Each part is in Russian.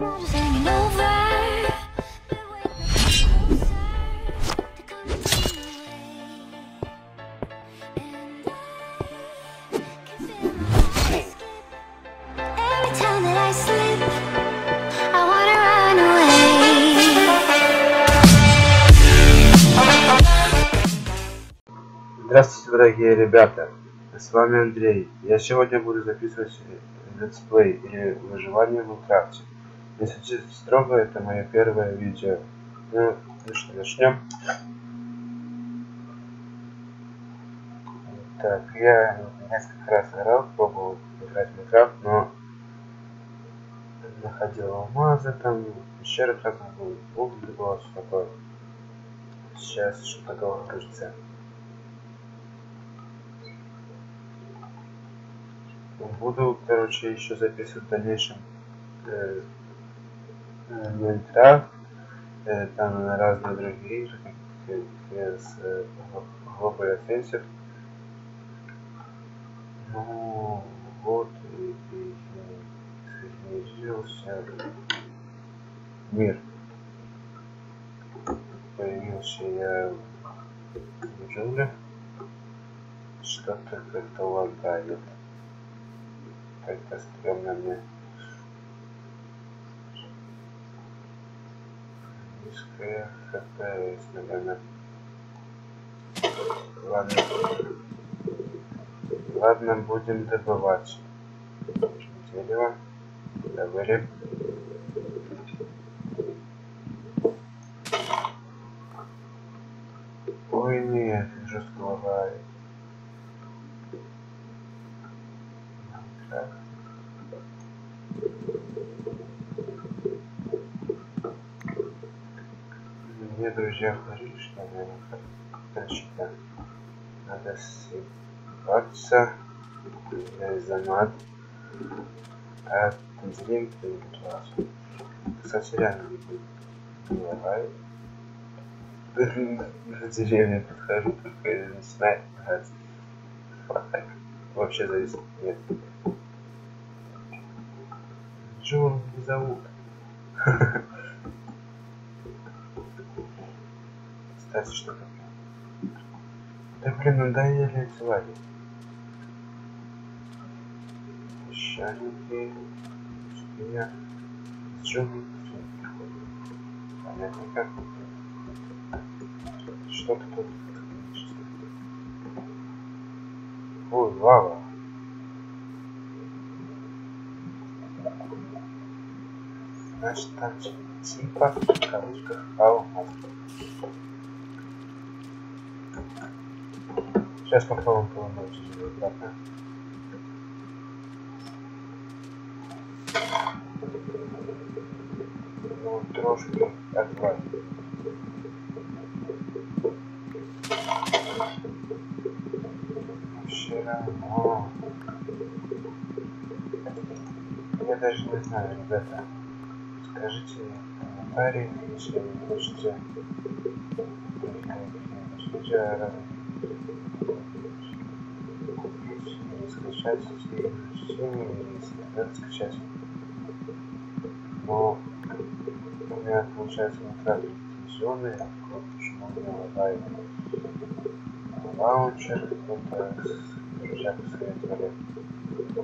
Здравствуйте, дорогие ребята, с вами Андрей. Я сегодня буду записывать летсплей или выживание в Майнкрафте. Если честно строго, это мое первое видео. Ну что, начнем. Так, я несколько раз играл, пробовал играть в Майнкрафт, но находил алмазы, там, пещеры разные были, уголь было, все такое. Сейчас что-то такое грузится. Буду, короче, еще записывать в дальнейшем Майнкрафт, там разные другие игры, как с Global Offensive. Ну вот и соединился мир. Появился я в джунглях. Что-то как-то лагает. Как-то стрёмно мне. Низкая FPS, наверное. Ладно, будем добывать дерево. Добыли. Ой, нет, жестко лагает. Мне друзья говорили, что наверное, надо съебаться за мат от деревьев до класса. Кстати, реально не лагает. На деревья подхожу, только начинает лагать. Вообще зависит. Нет. Чего он не зовут? Кстати, что такое? Да блин, надоели эти лаги. Песчаники, спиня, джунгли, понятненько. Что-то тут. Ой, лава. Значит, там типа в кавычках алмаз. Сейчас попробуем поломать обратно. Ну, трошки отвалить. Вообще равно. Я даже не знаю, ребята. Скажите в комментариях, если вы хотите видео купить или скачать эти чтения, или если надо скачать. Но у меня получается Майнкрафт лицензионный, почему у меня лагает лаунчер, какой-то друзья посоветовали.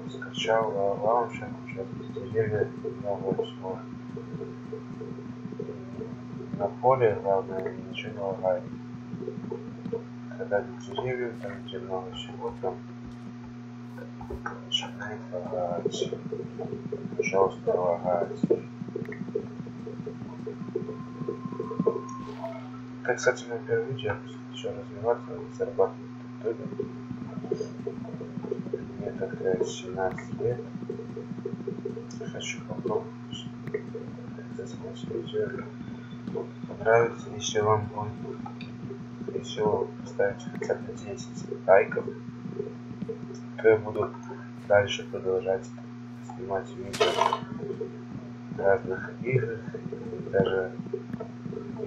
Скачал лаунчер, получается деревья много всего. На поле, главное, ничего не лагает. Когда нет деревьев, там где много всего, там начинает лагать. Жестко лагать. Это, кстати, мое первое видео, еще развиваться, зарабатывать в ютубе. Мне тогда 17 лет. Хочу попробовать. Заснять видео. Понравится, если вам будет, если вы поставите хотя бы 10 лайков, то я буду дальше продолжать снимать видео разных игр. И даже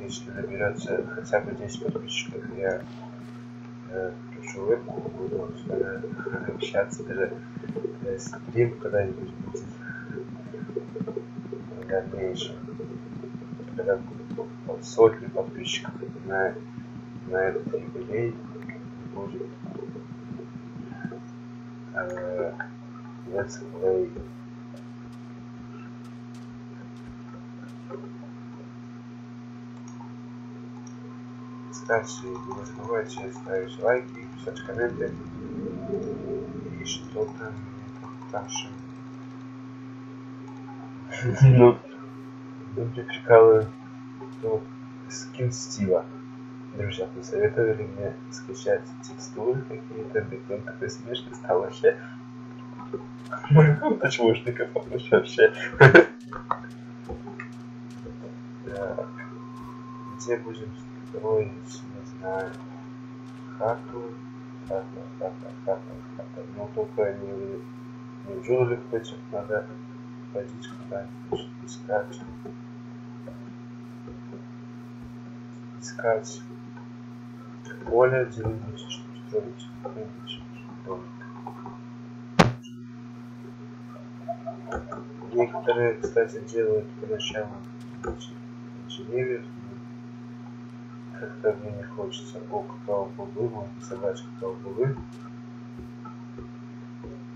если наберется хотя бы 10 подписчиков, я включу вебку, буду с вами общаться, даже стрим когда-нибудь будет. дальнейшем. Когда сотни подписчиков на этот юбилей будет Let's Play. Кстати, не забывайте ставить лайки, писать комменты. И что там еще? Ну, мне прикалывает скин Стива. Друзья, посоветовали мне скачать текстуры какие-то, он такой смешный стал вообще. Почмушников вообще. Так, где будем строить, не знаю, хату, но только не в джунглях этих надо ходить куда-нибудь, искать поле, где-нибудь, чтобы строить какой-нибудь домик. Некоторые, кстати, делают поначалу деревьев, как-то мне не хочется. О, какао-бобы, можно собрать какао-бобы.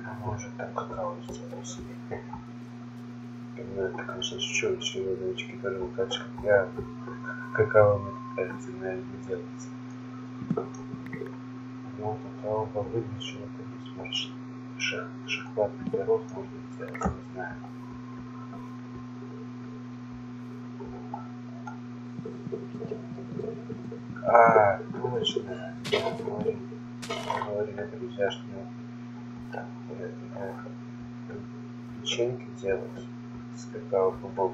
А может там какао сделать себе. Ну, это, конечно, шучу, еще и новички тоже лукачи, как я, какао мне кажется, наверное, не делается. Но какао-бобы ничего там есть, может шоколадный пирог можно сделать, не знаю. А, точно. Говорили, друзья, что там печеньки делать с какао-бобов.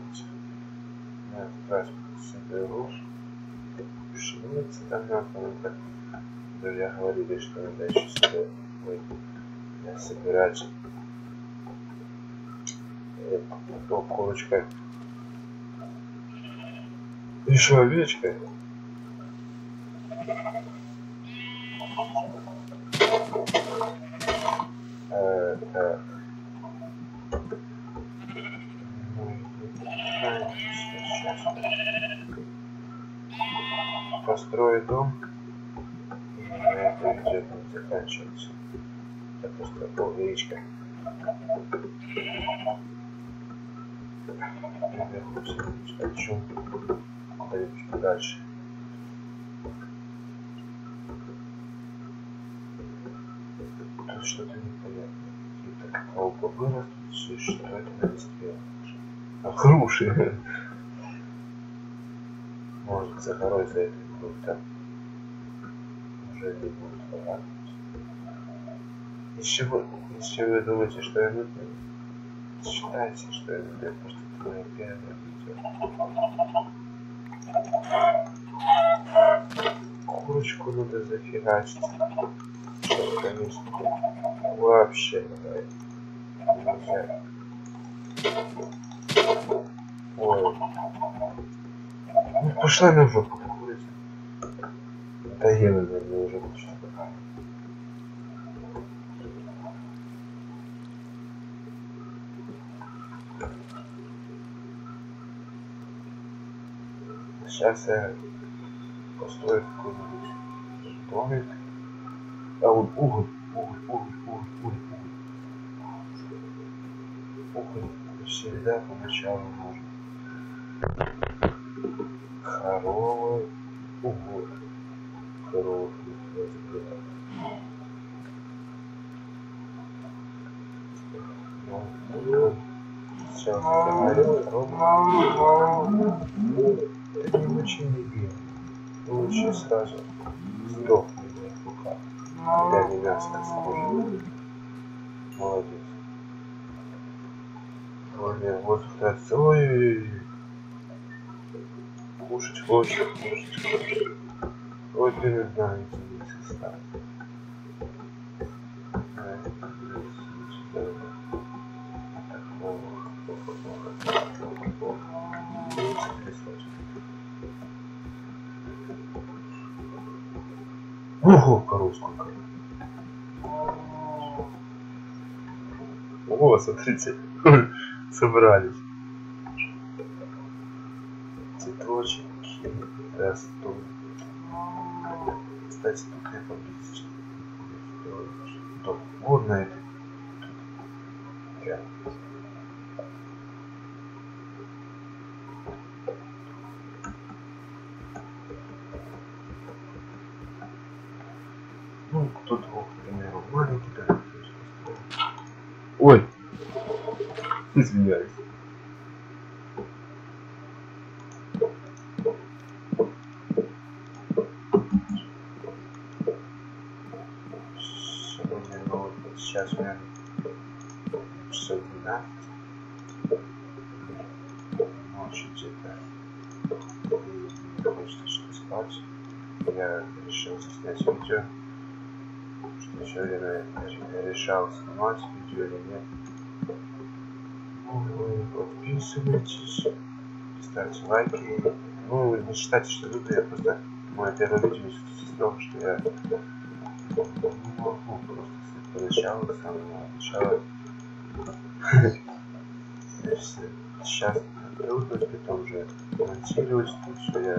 Я как раз соберу пшеницы там надо. Друзья говорили, что надо еще сюда собирать курочка. Еще овечка. Так. Сейчас построю дом, и на этом видео будет заканчиваться. Это просто полвечка. Хочу куда-нибудь подальше. Тут что-то непонятное. Какие-то какао-бобы растут, что это на листве. А груши. Может, за горой за этой будет там уже не будет хватать. Из чего вы думаете, что я нудный? Считайте, что я нудный, потому что это мое первое видео. Курочку надо зафигачить. Что, конечно, вообще нельзя. Ой. Ну, пошла на жопу, курица. Надоело, наверное, уже что-то. Сейчас я построю какой-нибудь домик. А вот уголь всегда поначалу нужен. Коровы, уголь. Коровы. Сейчас это корову. Это не очень любим. Лучше сразу сдохнуть в руках. Когда не мясо скушать. Молодец. Вот раз. Ой. Кушать хочешь. Ой, ты не знаешь, не ставь. Ого, коров сколько. Ого, смотрите, собрались. стул. Кстати, тут я поблизости. Вот на этой. Ну, тут вот, к примеру, маленький, да. Ой! Извиняюсь. Сегодня, ну вот сейчас у меня часов 12. Ночью где-то. И мне хочется что спать. Я решил заснять видео. Что еще время я решал, снимать видео или нет. Ну, вы подписывайтесь, ставьте лайки. Ну, не считайте, что люблю, я просто мое первое видео из того, что я не могу просто поначалу, с самого начала. Сейчас трудно, потом уже монтировать, потому что я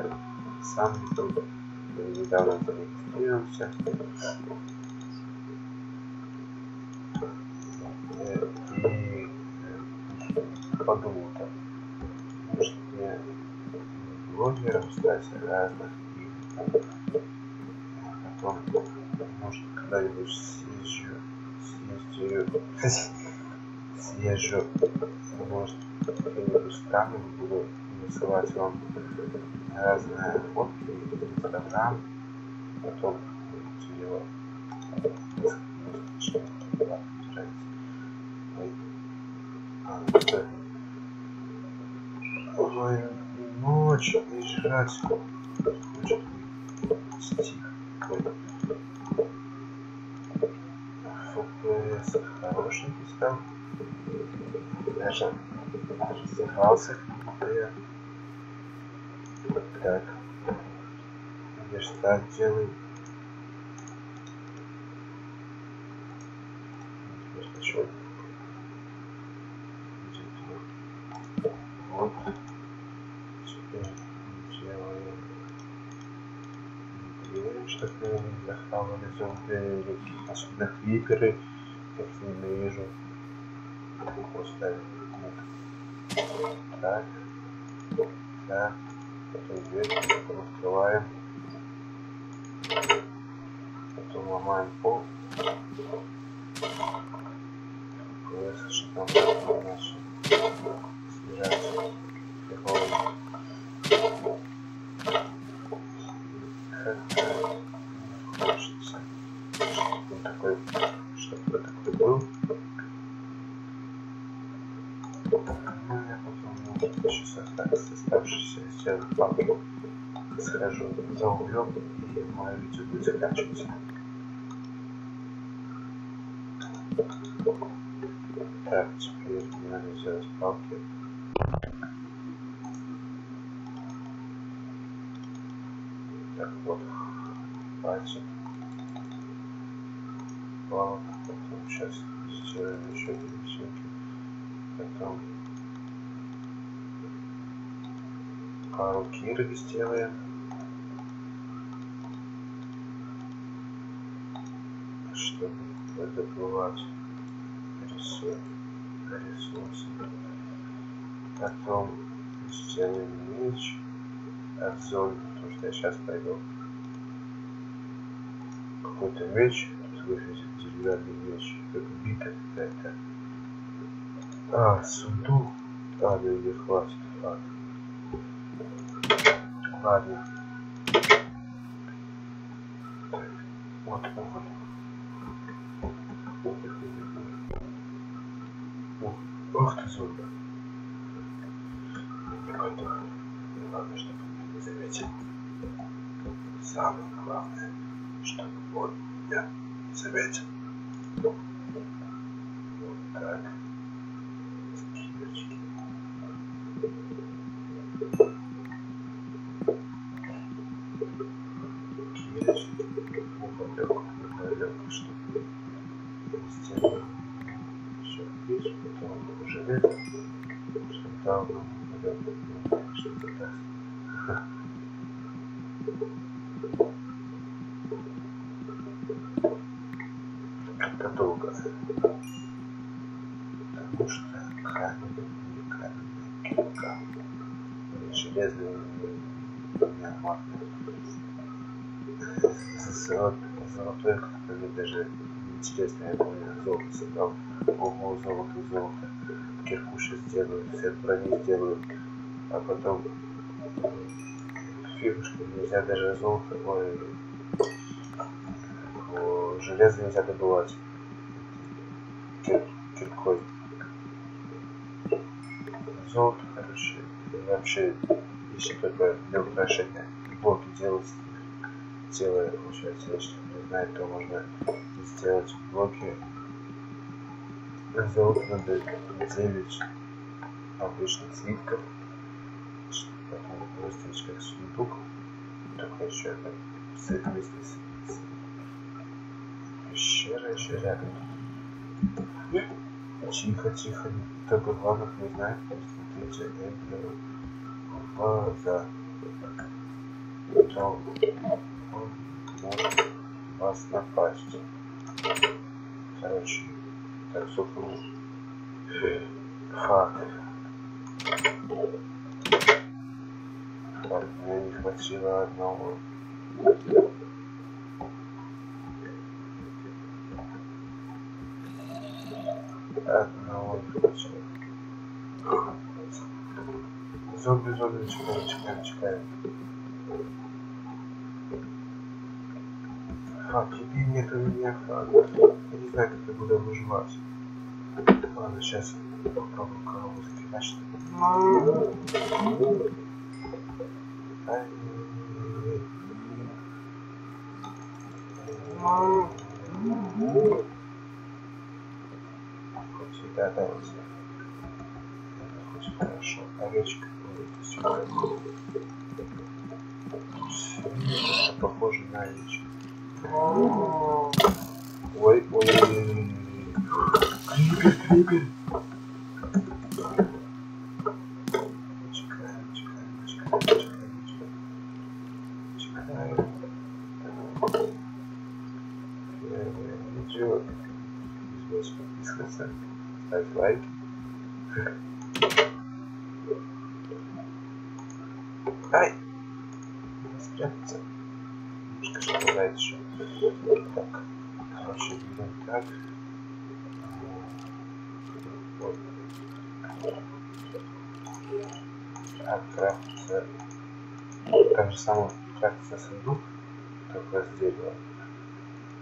сам YouTube недавно зарегистрировался. И подумал так, может мне блогером стать разных и потом, может, когда-нибудь съезжу, может, какие-нибудь страны, буду рисовать вам разные фотки, Инстаграм, потом его ой, ночь, и жрать, стих какой-то. FPS хорошенький стал. Даже сыгрался как-то я. Так. Я же так делаю. Хочу. Вот. Теперь делаем. Чтобы не захавали зомби, особенно клиперы, как ненавижу. Поставить. Так. Так. Потом дверь, потом открываем. Потом ломаем пол. Что там наши снижаться. Хочется, чтобы такой был. Ну, я потом, может, еще оставшийся сделаю папку, схожу за углем, и мое видео будет заканчиваться. Так, теперь мне надо сделать палки. Так, вот, пальчик. Палок, потом сейчас сделаем еще две рисунки. Потом пару кирок сделаем. Чтобы добывать ресурсы. Потом сделаем меч от зоны, потому что я сейчас пойду. Какой-то меч, тут выглядит деревянный меч, как бита какая-то. А, сундук. А, ну не хватит. Ладно. Так, вот уголь. Ох ты, зомби. Не пойду. Главное, чтобы он не заметил. Самое главное, чтобы он меня не заметил. Вот так. Кирочки. Кирочки. Легко, чтобы сделаем. Все, видишь, потом железо. Что там нам что-то даст. Железный нормально. Золотой, как-то мне даже интересно, я помню, золото собрал. Ого, золото. Киркуши сделаю, все брони сделаю. А потом фигушки нельзя даже золото, железо нельзя добывать киркой. Золото, короче, вообще еще только для украшения блоки делать. Делая, получается, если не знает, то можно сделать блоки. Золото надо 9 обычных слитков. Потом выставить как сундук. Только еще это вместе с пещерой еще рядом. Тихо. Только главных не знает. Смотрите, это глаза. То он может вас напасть. Короче, так, сухую. Фак. Мне не хватило одного. Одного не хватило. Зомби, чекаем. Фак, тебе нет у меня фага. Я не знаю, как я буду выживать. Ладно, сейчас попробую корову закидать, чтобы... Хоть всегда дается. Это хоть хорошо. Овечка будет сюда. Это похоже на овечку. Ой. Крипер. Чекаем. Видео. Не забывайте подписываться, ставить лайки. Ай! Спрятаться. Немножко что-то дать еще. Так. Короче, делаем так. Вот. Так, крафтится. Так же самое крафтится сундук, только с дерева.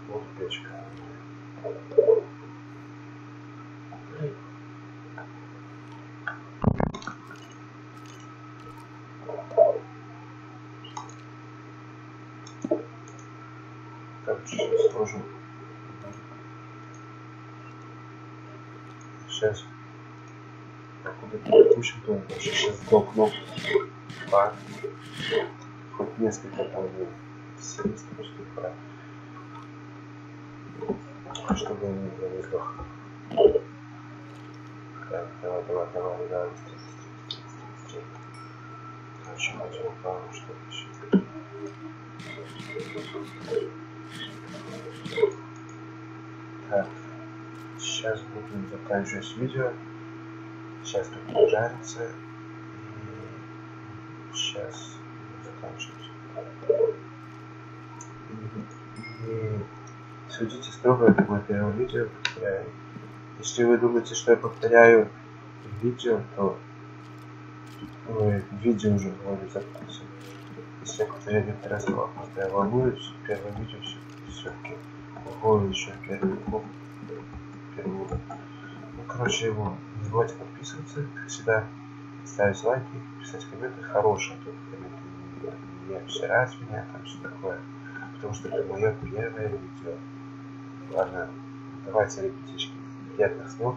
Вот печка. Короче, сейчас сложим. Сейчас. Покуда перепущен, то вообще сейчас сдохну. Фак. Хоть несколько там было. 70 штук пора. Чтобы я не сдох. Так, давай, быстрее. Короче, хотел пару штук еще. Так, сейчас будем заканчивать видео. Сейчас тут пожарится. И сейчас заканчивать. И судите строго, это мое первое видео. Если вы думаете, что я повторяю видео, то видео уже вроде запустим. Если я повторяю некоторые слова, просто я волнуюсь, первое видео все-таки. Ого, еще первый. Ну, короче, его не забывайте подписываться, как всегда, ставить лайки, писать комменты хорошие, тут комменты не обсирать меня, там все такое, потому что это мое первое видео. Ладно, давайте, ребятишки, приятных снов.